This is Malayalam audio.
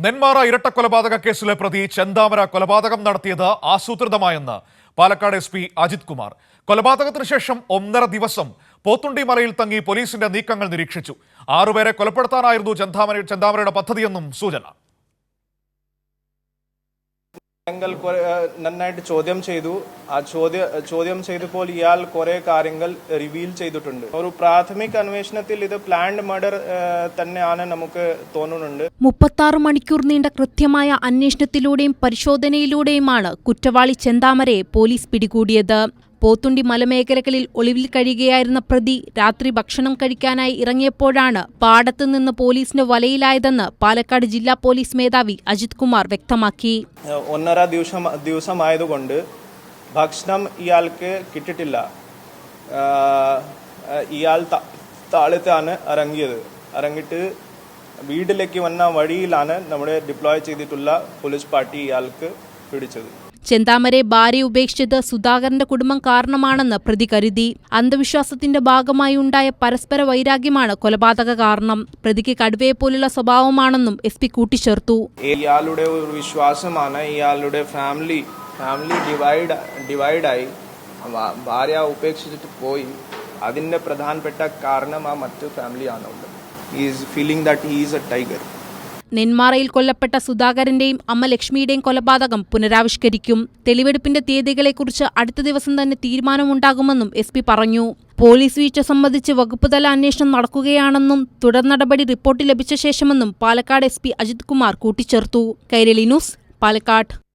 നെന്മാറ ഇരട്ടക്കൊലപാതക കേസിലെ പ്രതി ചെന്താമര കൊലപാതകം നടത്തിയത് ആസൂത്രിതമായെന്ന് പാലക്കാട് SP അജിത് കുമാർ. കൊലപാതകത്തിന് ശേഷം 1.5 ദിവസം പോത്തുണ്ടി മലയിൽ തങ്ങി പോലീസിന്റെ നീക്കങ്ങൾ നിരീക്ഷിച്ചു. 6 പേരെ കൊലപ്പെടുത്താനായിരുന്നു ചെന്താമരയുടെ പദ്ധതിയെന്നും സൂചന. നന്നായിട്ട് ചോദ്യം ചെയ്തു. ആ ചോദ്യം ചെയ്തപ്പോൾ ഇയാൾ കുറെ കാര്യങ്ങൾ റിവീൽ ചെയ്തിട്ടുണ്ട്. ഒരു പ്രാഥമിക അന്വേഷണത്തിൽ ഇത് പ്ലാൻഡ് മർഡർ തന്നെയാണ് നമുക്ക് തോന്നുന്നുണ്ട്. 36 മണിക്കൂർ നീണ്ട കൃത്യമായ അന്വേഷണത്തിലൂടെയും പരിശോധനയിലൂടെയുമാണ് കുറ്റവാളി ചെന്താമരയെ പോലീസ് പിടികൂടിയത്. പോത്തുണ്ടി മലമേഖലകളിൽ ഒളിവിൽ കഴിയുകയായിരുന്ന പ്രതി രാത്രി ഭക്ഷണം കഴിക്കാനായി ഇറങ്ങിയപ്പോഴാണ് പാടത്തു നിന്ന് പോലീസിന്റെ വലയിലായതെന്ന് പാലക്കാട് ജില്ലാ പോലീസ് മേധാവി അജിത് കുമാർ വ്യക്തമാക്കി. 1.5 ദിവസമായതുകൊണ്ട് ഭക്ഷണം ഇയാൾക്ക് കിട്ടിയിട്ടില്ല. ഇയാൾ താഴത്താണ് ഇറങ്ങിയിട്ട് വീട്ടിലേക്ക് വന്ന വഴിയിലാണ് നമ്മുടെ ഡിപ്ലോയ് ചെയ്തിട്ടുള്ള പോലീസ് പാർട്ടി ഇയാൾക്ക് പിടിച്ചത്. ചെന്താമരയെ ഭാര്യ ഉപേക്ഷിച്ചത് സുധാകരന്റെ കുടുംബം കാരണമാണെന്ന് പ്രതി കരുതി. അന്ധവിശ്വാസത്തിന്റെ ഭാഗമായി ഉണ്ടായ പരസ്പര വൈരാഗ്യമാണ് കൊലപാതക കാരണം. പ്രതിക്ക് കടുവയെപ്പോലുള്ള സ്വഭാവമാണെന്നും SP കൂട്ടിച്ചേർത്തു. ഇയാളുടെ ഒരു വിശ്വാസമാണ് ഇയാളുടെ ഫാമിലി ഡിവൈഡായി ഭാര്യ ഉപേക്ഷിച്ചിട്ട് പോയി. അതിന്റെ പ്രധാനപ്പെട്ട കാരണം ആ മറ്റു ഫാമിലിയാണുള്ളത്. He is feeling that he is a tiger. നെന്മാറയിൽ കൊല്ലപ്പെട്ട സുധാകരന്റെയും അമ്മ ലക്ഷ്മിയുടെയും കൊലപാതകം പുനരാവിഷ്കരിക്കും. തെളിവെടുപ്പിന്റെ തീയതികളെക്കുറിച്ച് അടുത്ത ദിവസം തന്നെ തീരുമാനമുണ്ടാകുമെന്നും SP പറഞ്ഞു. പോലീസ് വീഴ്ച സംബന്ധിച്ച് വകുപ്പുതല അന്വേഷണം നടക്കുകയാണെന്നും തുടർ നടപടി റിപ്പോർട്ട് ലഭിച്ച ശേഷമെന്നും പാലക്കാട് SP അജിത് കുമാർ കൂട്ടിച്ചേർത്തു. കൈരളി ന്യൂസ്, പാലക്കാട്.